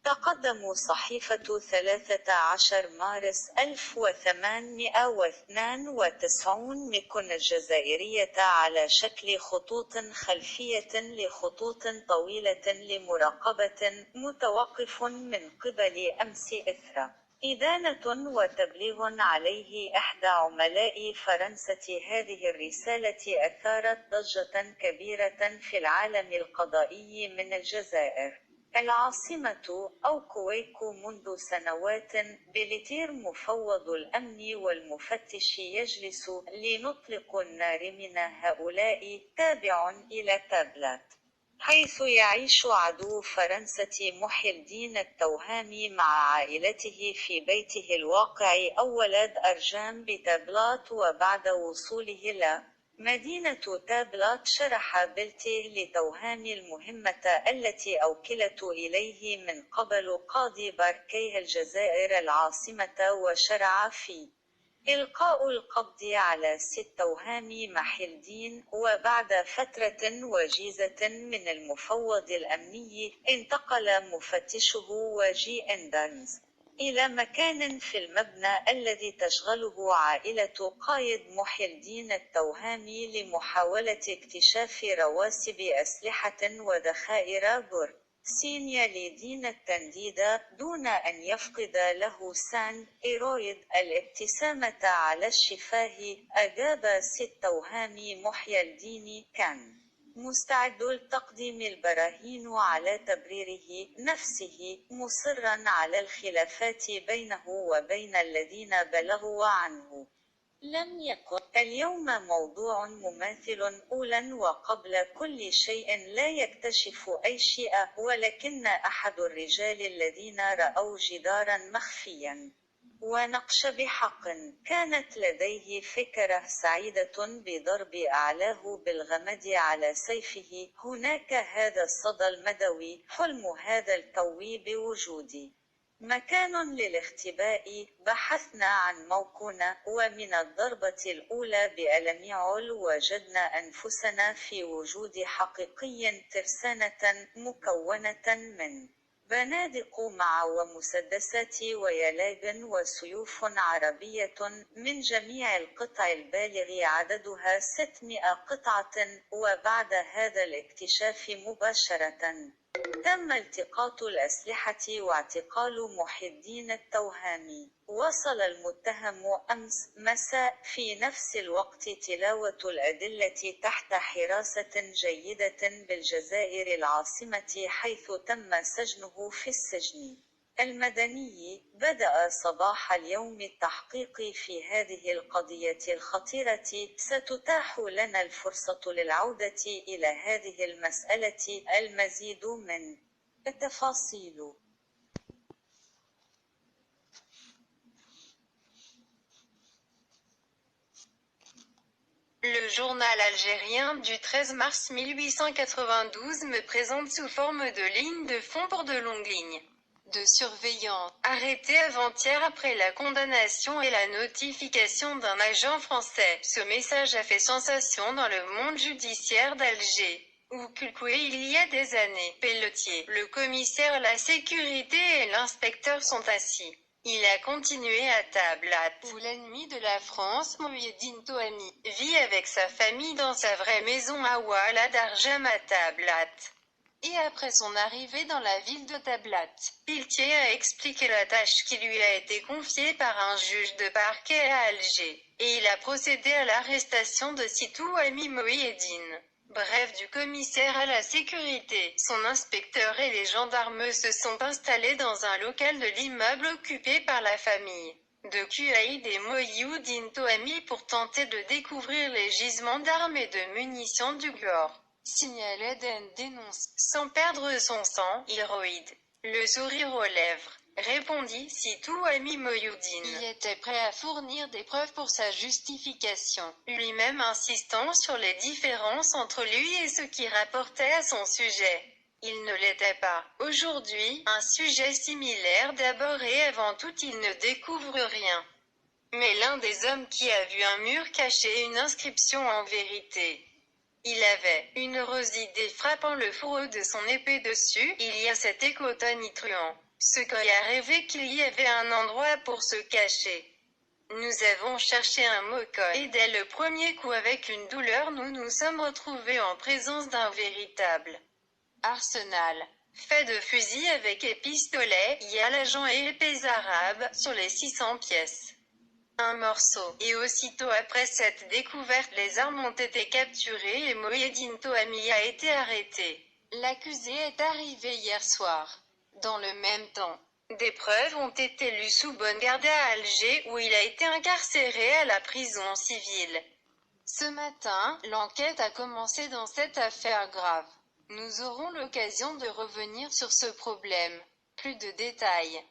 تقدم صحيفة 13 مارس 1892 ميكون الجزائرية على شكل خطوط خلفية لخطوط طويلة لمراقبة متوقف من قبل أمس إثر إدانة وتبليغ عليه إحدى عملاء فرنسا. هذه الرسالة أثارت ضجة كبيرة في العالم القضائي من الجزائر العاصمة أو كويكو منذ سنوات. بلتير مفوض الأمن والمفتش يجلس لنطلق النار من هؤلاء تابع إلى تابلات، حيث يعيش عدو فرنسا محي الدين التوهامي مع عائلته في بيته الواقع أولاد أرجان بتابلات. وبعد وصوله إلى مدينة تابلات شرح بلتيه لتوهامي المهمة التي أوكلت إليه من قبل قاضي باركيه الجزائر العاصمة، وشرع في إلقاء القبض على توهامي محي الدين. وبعد فترة وجيزة من المفوض الأمني انتقل مفتشه وجي أندرز إلى مكان في المبنى الذي تشغله عائلة قايد محي الدين التوهامي لمحاولة اكتشاف رواسب أسلحة وذخائر سينيا لدين التنديد دون أن يفقد له سان إيرويد الابتسامة على الشفاه. أجاب توهامي محي الدين كان مستعد لتقديم البراهين على تبريره نفسه، مصرا على الخلافات بينه وبين الذين بلغوا عنه. لم يكن اليوم موضوع مماثل أولا، وقبل كل شيء لا يكتشف أي شيء، ولكن أحد الرجال الذين رأوا جدارا مخفيا ونقش بحق كانت لديه فكرة سعيدة بضرب أعلاه بالغمد على سيفه. هناك هذا الصدى المدوي، حلم هذا الكوي بوجودي مكان للاختباء. بحثنا عن موكونة، ومن الضربة الأولى بألم عل وجدنا أنفسنا في وجود حقيقي. ترسانة مكونة من بنادق مع ومسدسات ويلاج وسيوف عربية من جميع القطع البالغ عددها 600 قطعة. وبعد هذا الاكتشاف مباشرة تم التقاط الأسلحة واعتقال محي الدين التوهامي. وصل المتهم أمس مساء في نفس الوقت تلاوة الأدلة تحت حراسة جيدة بالجزائر العاصمة، حيث تم سجنه في السجن المدني. بدأ صباح اليوم التحقيق في هذه القضية الخطيرة. ستتاح لنا الفرصة للعودة إلى هذه المسألة. المزيد من التفاصيل. Le journal algérien du 13 mars 1892 me présente sous forme de lignes de fond pour de longues lignes de surveillance, arrêtés avant-hier après la condamnation et la notification d'un agent français. Ce message a fait sensation dans le monde judiciaire d'Alger, où culqué il y a des années. Pelletier, le commissaire, la sécurité et l'inspecteur sont assis. Il a continué à Tablat, où l'ennemi de la France, Mouhidine Tohami, vit avec sa famille dans sa vraie maison à Ouala d'Arjam à Tablat. Et après son arrivée dans la ville de Tablat, Pelletier a expliqué la tâche qui lui a été confiée par un juge de parquet à Alger, et il a procédé à l'arrestation de Touhami Mouhidine. Bref, du commissaire à la sécurité, son inspecteur et les gendarmes se sont installés dans un local de l'immeuble occupé par la famille de Kuaïd et Mouhidine Tohami pour tenter de découvrir les gisements d'armes et de munitions du corps. Signal Eden dénonce, sans perdre son sang, héroïde, le sourire aux lèvres, répondit Touhami Mouhidine. Il était prêt à fournir des preuves pour sa justification, lui-même insistant sur les différences entre lui et ce qui rapportait à son sujet. Il ne l'était pas. Aujourd'hui, un sujet similaire d'abord et avant tout il ne découvre rien. Mais l'un des hommes qui a vu un mur caché une inscription en vérité. Il avait une heureuse idée frappant le fourreau de son épée dessus. Il y a cet écho tonitruant. Ce coy a rêvé qu'il y avait un endroit pour se cacher. Nous avons cherché un mocoy et dès le premier coup avec une douleur nous nous sommes retrouvés en présence d'un véritable arsenal. Fait de fusils avec et pistolets, l'agent et épées arabes, sur les 600 pièces. Un morceau. Et aussitôt après cette découverte, les armes ont été capturées et Mohiedine Tohami a été arrêté. L'accusé est arrivé hier soir. Dans le même temps, des preuves ont été lues sous bonne garde à Alger où il a été incarcéré à la prison civile. Ce matin, l'enquête a commencé dans cette affaire grave. Nous aurons l'occasion de revenir sur ce problème. Plus de détails.